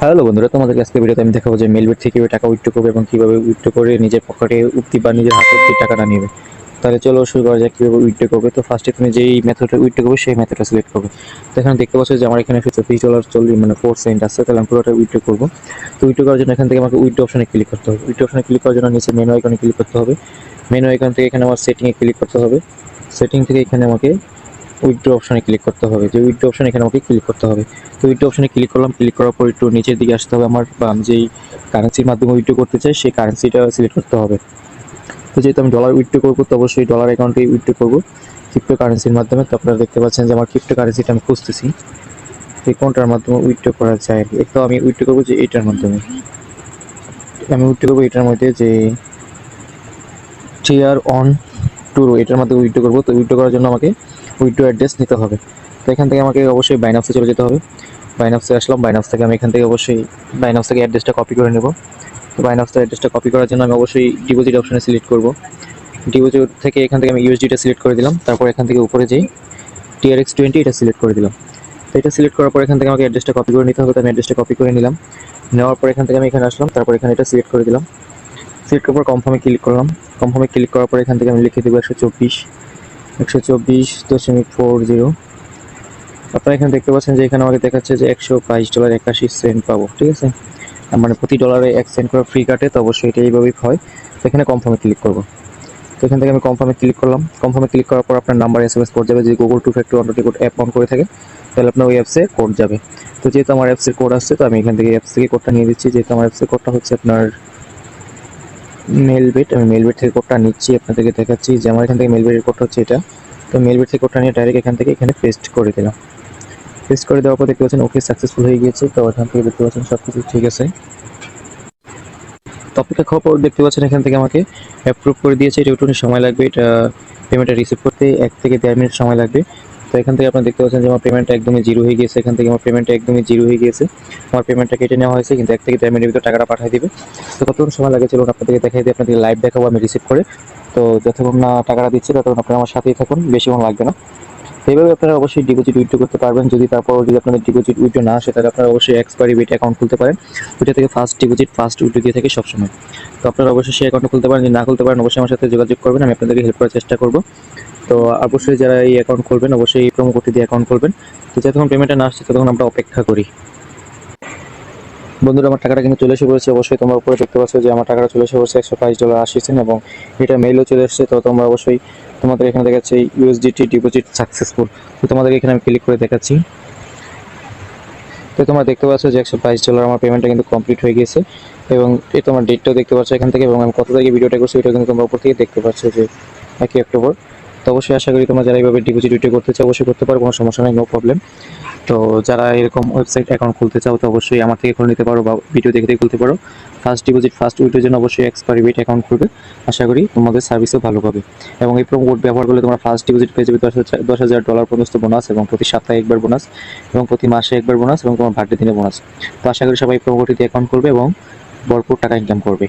Hello বন্ধুরা, তোমাদেরকে আজকে ভিডিওতে আমি দেখাবো যে মেলবেট থেকে কিভাবে টাকা উইথড্র করবে এবং কিভাবে উইথড্র করে নিজের পকেটে উঠতি বা নিজের হাতে অব্দি টাকাটা নেবে। তাহলে চলো শুরু করা যাক কীভাবে উইথড্র করবে। তো ফার্স্টে তুমি যেই মেথডটা উইথড্র করবে সেই মেথডটা সিলেক্ট করবে। তো এখানে দেখতে পাচ্ছ যে আমার এখানে $40 মানে 4 সেন্ট আছে, তাহলে আমি পুরোটা উইথড্র করবো। তো উইথড্র করার জন্য এখান থেকে আমাকে উইথড্র অপশনে ক্লিক করতে হবে। উইথড্র অপশনে ক্লিক করার জন্য নিচে মেনু আইকনে ক্লিক করতে হবে। মেনু আইকন থেকে এখানে আমার সেটিংয়ে ক্লিক করতে হবে। সেটিং থেকে এখানে আমাকে উইথড্র অপশনে ক্লিক করতে হবে। যে উইথড্র অপশন এখানে আমাকে ক্লিক করতে হবে। তো উইথড্র অপশনে ক্লিক করলাম। ক্লিক করার পর একটু নিচের দিকে আসতে হবে আমার, বা আমি যেই কারেন্সির মাধ্যমে উইথড্র করতে চাই সেই কারেন্সিটা সিলেক্ট করতে হবে। তো যেহেতু আমি ডলার উইথড্র করবো, তো অবশ্যই ডলার অ্যাকাউন্টেই উইথড্র করবো ক্রিপ্টো কারেন্সির মাধ্যমে। তো আপনারা দেখতে পাচ্ছেন যে আমার ক্রিপ্টো কারেন্সিটা আমি খুঁজতেছি এই কোনটার মাধ্যমে উইথড্র করা যায়। তো আমি উইথড্র করবো যে এইটার মাধ্যমে। আমি উইথড্র করবো এটার মধ্যে যে টিয়ার অন টুরো, এটার মাধ্যমে উইথড্র করবো। তো উইথড্র করার জন্য আমাকে উইথড্র অ্যাড্রেস নিতে হবে। তো এখান থেকে আমাকে অবশ্যই বাইনান্সে চলে যেতে হবে। বাইনান্সে আসলাম। বাইনান্স থেকে আমি এখান থেকে অবশ্যই বাইনান্স থেকে অ্যাড্রেসটা কপি করে নেব। তো বাইনান্স অ্যাড্রেসটা কপি করার জন্য আমি অবশ্যই ডিপোজিট অপশনে সিলেক্ট করব। ডিপোজিট থেকে এখান থেকে আমি ইউএসডিটা সিলেক্ট করে দিলাম। তারপর এখান থেকে উপরে যেই TRX20 এটা সিলেক্ট করে দিলাম। তো এটা সিলেক্ট করার পর এখান থেকে আমাকে অ্যাড্রেসটা কপি করে নিতে হবে। তো আমি অ্যাড্রেসটা কপি করে নিলাম। নেওয়ার পর এখান থেকে আমি এখানে আসলাম। তারপর এখানে এটা সিলেক্ট করে দিলাম। সিলেক্ট করার পর কনফার্মে ক্লিক করলাম। কনফার্মে ক্লিক করার পর এখান থেকে আমি লিখে দেবো 124.40। আপনারা এখানে দেখতে পাচ্ছেন যে এখানে আমাকে দেখাচ্ছে যে $122.81 পাবো। ঠিক আছে, মানে প্রতি ডলারে 1 সেন্ট করে ফ্রি কাটে। তো অবশ্যই এটা এইভাবেই হয়। তো এখানে কনফার্মে ক্লিক করবো। তো এখান থেকে আমি কনফার্মে ক্লিক করলাম। কনফার্মে ক্লিক করার পর আপনার নাম্বার SMS কোড যাবে। যদি Google two factor authenticate code app on করে থাকে তাহলে আপনার ওই অ্যাপসে কোড যাবে। তো যেহেতু আমার অ্যাপসের কোড আসছে, তো আমি এখান থেকে অ্যাপস থেকে কোডটা নিয়ে দিচ্ছি। যেহেতু আমার অ্যাপসের কোডটা হচ্ছে আপনার মেলবেট, আমি মেলবেট থেকে কোডটা নিচ্ছি, আপনাদেরকে দেখাচ্ছি যে আমার এখান থেকে মেলবেটের কোডটা হচ্ছে এটা। তো মেলবেট থেকে কোডটা নিয়ে ডাইরেক্ট এখান থেকে এখানে পেস্ট করে দিলাম। পেস্ট করে দেওয়ার পর দেখতে পাচ্ছেন ওকে সাকসেসফুল হয়ে গিয়েছে। তো এখান থেকে দেখতে পাচ্ছেন সব কিছু ঠিক আছে। তো অপেক্ষা করার পর দেখতে পাচ্ছেন এখান থেকে আমাকে অ্যাপ্রুভ করে দিয়েছে। এটা একটু সময় লাগবে, এটা পেমেন্টটা রিসিভ করতে 1 থেকে 1.5 মিনিট সময় লাগবে। তো এখান থেকে আপনারা দেখতে পাচ্ছেন যে আমার পেমেন্টটা একদমই জিরো হয়ে গিয়েছে। এখান থেকে আমার পেমেন্টটা একদমই জিরো হয়ে গিয়েছে। আমার পেমেন্টটা কেটে নেওয়া হয়েছে, কিন্তু 1 থেকে 1.5 মিনিটের ভিতর টাকাটা পাঠিয়ে দিবে। তো কতক্ষণ সময় লাগে চলুন আপনাদেরকে দেখাই দিই, আপনাদের লাইভ দেখাবো আমি রিসিভ করে। তো যতক্ষণ না টাকাটা দিচ্ছে ততক্ষণ আপনারা আমার সাথেই থাকুন, বেশিক্ষণ লাগবে না। এইভাবে আপনারা অবশ্যই ডিপোজিট উইথড্র করতে পারবেন। যদি আপনাদের ডিপোজিট উইথড্র না আসে তাহলে আপনারা অবশ্যই এক্সপায়ারি বেট অ্যাকাউন্ট খুলতে পারেন। ওইটা থেকে ফার্স্ট ডিপোজিট ফার্স্ট উইথড্র দিয়ে থাকে সবসময়। তো আপনারা অবশ্যই সেই অ্যাকাউন্ট খুলতে পারেন। যদি না খুলতে পারেন অবশ্যই আমার সাথে যোগাযোগ করবেন, আমি আপনাদেরকে হেল্প করার চেষ্টা করব। তো অবশ্যই যারা এই অ্যাকাউন্ট খুলবেন অবশ্যই এই প্রোমো কোডটি দিয়ে অ্যাকাউন্ট খুলবেন। তো যতক্ষণ পেমেন্টটা না আসছে ততক্ষণ আমরা অপেক্ষা করি। বন্ধুরা, আমার টাকাটা কিন্তু চলে এসে পড়েছে। অবশ্যই তোমরা উপরে দেখতে পাচ্ছ যে আমার টাকাটা চলে এসে পড়েছে $122.80 এবং এটা মেইলও চলে এসেছে। তো তোমরা অবশ্যই তোমাদের এখানে দেখাচ্ছে USDT ডিপোজিট সাকসেসফুল। তো তোমাদের এখানে আমি ক্লিক করে দেখাচ্ছি। তো তোমরা দেখতে পাচ্ছ যে $122 আমার পেমেন্টটা কিন্তু কমপ্লিট হয়ে গেছে। এবং এই তোমার ডেটটাও দেখতে পাচ্ছ এখান থেকে, এবং আমি কত তারিখে ভিডিওটা করছি এটা কিন্তু তোমরা উপর থেকে দেখতে পাচ্ছ যে 1 অক্টোবর। তো অবশ্যই আশা করি তোমরা যারা এইভাবে ডিপোজিট উইথড্র করতে চাও অবশ্যই করতে পারো, কোনো সমস্যা নেই, নো প্রবলেম। তো যারা এরকম ওয়েবসাইট অ্যাকাউন্ট খুলতে চাও তো অবশ্যই আমার থেকে খুলে নিতে পারো বা ভিডিও দেখে খুলতে পারো। ফার্স্ট ডিপোজিট ফার্স্ট উইথড্রোর জন্য অবশ্যই এক্সপায়ারি বেট অ্যাকাউন্ট খুলবে। আশা করি তোমাদের সার্ভিসও ভালো পাবে। এবং এই প্রোমো কোড ব্যবহার করলে তোমরা ফার্স্ট ডিপোজিট পেয়ে যাবে $10,000 পর্যন্ত বোনাস, এবং প্রতি সপ্তাহে একবার বোনাস, এবং প্রতি মাসে একবার বোনাস, এবং তোমার বার্থডে দিনে বোনাস। তো আশা করি সবাই এই প্রোমো কোডটি দিয়ে অ্যাকাউন্ট করবে এবং ভরপুর টাকা ইনকাম করবে।